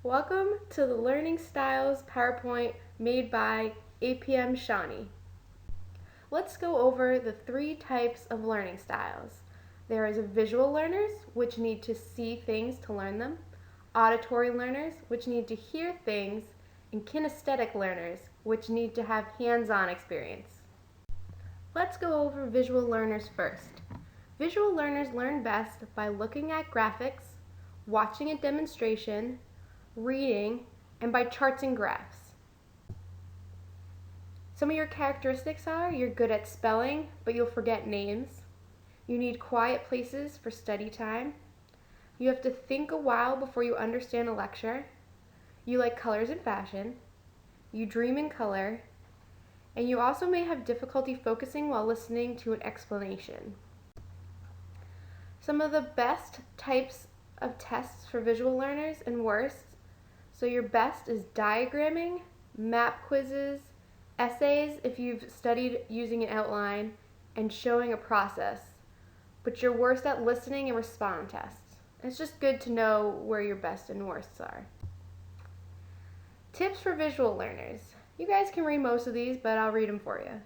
Welcome to the Learning Styles PowerPoint made by APM Shawnee. Let's go over the three types of learning styles. There is visual learners, which need to see things to learn them, auditory learners, which need to hear things, and kinesthetic learners, which need to have hands-on experience. Let's go over visual learners first. Visual learners learn best by looking at graphics, watching a demonstration, reading, and by charts and graphs. Some of your characteristics are you're good at spelling, but you'll forget names. You need quiet places for study time. You have to think a while before you understand a lecture. You like colors and fashion. You dream in color. And you also may have difficulty focusing while listening to an explanation. Some of the best types of tests for visual learners and worst. So your best is diagramming, map quizzes, essays if you've studied using an outline, and showing a process. But you're worst at listening and respond tests. It's just good to know where your best and worsts are. Tips for visual learners. You guys can read most of these, but I'll read them for you.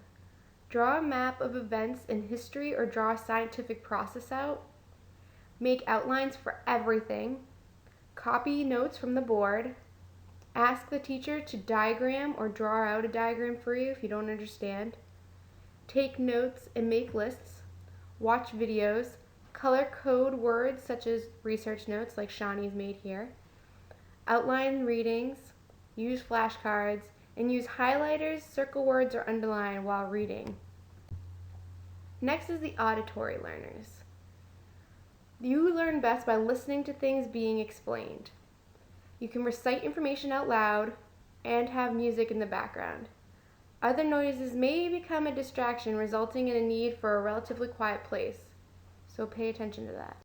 Draw a map of events in history or draw a scientific process out. Make outlines for everything. Copy notes from the board. Ask the teacher to diagram or draw out a diagram for you if you don't understand. Take notes and make lists. Watch videos. Color code words such as research notes like Shawnee's made here. Outline readings. Use flashcards. And use highlighters, circle words, or underline while reading. Next is the auditory learners. You learn best by listening to things being explained. You can recite information out loud and have music in the background. Other noises may become a distraction, resulting in a need for a relatively quiet place, so pay attention to that.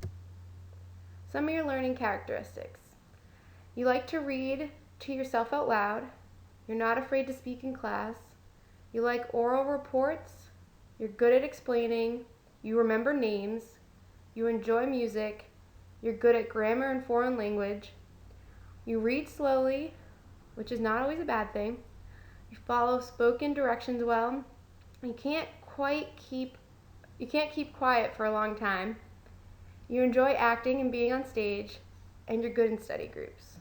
Some of your learning characteristics. You like to read to yourself out loud. You're not afraid to speak in class. You like oral reports. You're good at explaining. You remember names. You enjoy music. You're good at grammar and foreign language. You read slowly, which is not always a bad thing. You follow spoken directions well. You can't keep quiet for a long time. You enjoy acting and being on stage, and you're good in study groups.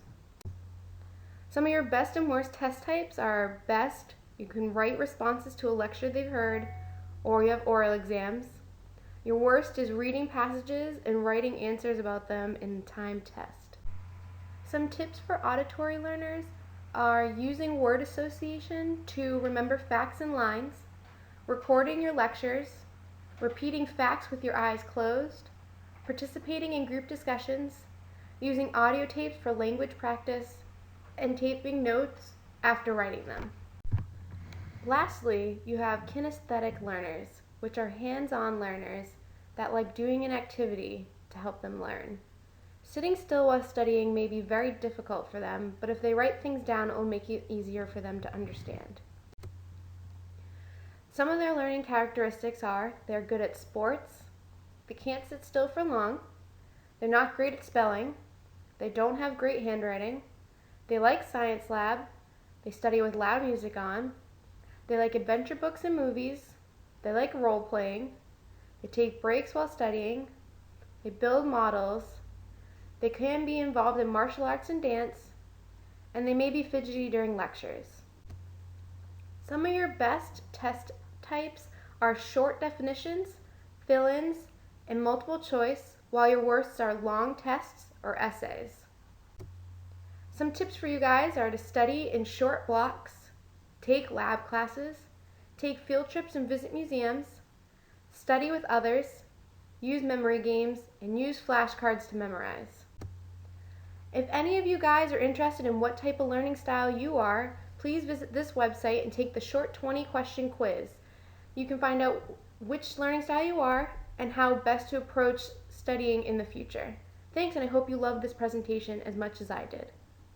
Some of your best and worst test types are best, you can write responses to a lecture they've heard, or you have oral exams. Your worst is reading passages and writing answers about them in the timed test. Some tips for auditory learners are using word association to remember facts and lines, recording your lectures, repeating facts with your eyes closed, participating in group discussions, using audio tapes for language practice, and taping notes after writing them. Lastly, you have kinesthetic learners, which are hands-on learners that like doing an activity to help them learn. Sitting still while studying may be very difficult for them, but if they write things down, it will make it easier for them to understand. Some of their learning characteristics are they're good at sports, they can't sit still for long, they're not great at spelling, they don't have great handwriting, they like science lab, they study with loud music on, they like adventure books and movies, they like role playing, they take breaks while studying, they build models, they can be involved in martial arts and dance, and they may be fidgety during lectures. Some of your best test types are short definitions, fill-ins, and multiple choice, while your worsts are long tests or essays. Some tips for you guys are to study in short blocks, take lab classes, take field trips and visit museums, study with others, use memory games, and use flashcards to memorize. If any of you guys are interested in what type of learning style you are, please visit this website and take the short 20-question quiz. You can find out which learning style you are and how best to approach studying in the future. Thanks, and I hope you loved this presentation as much as I did.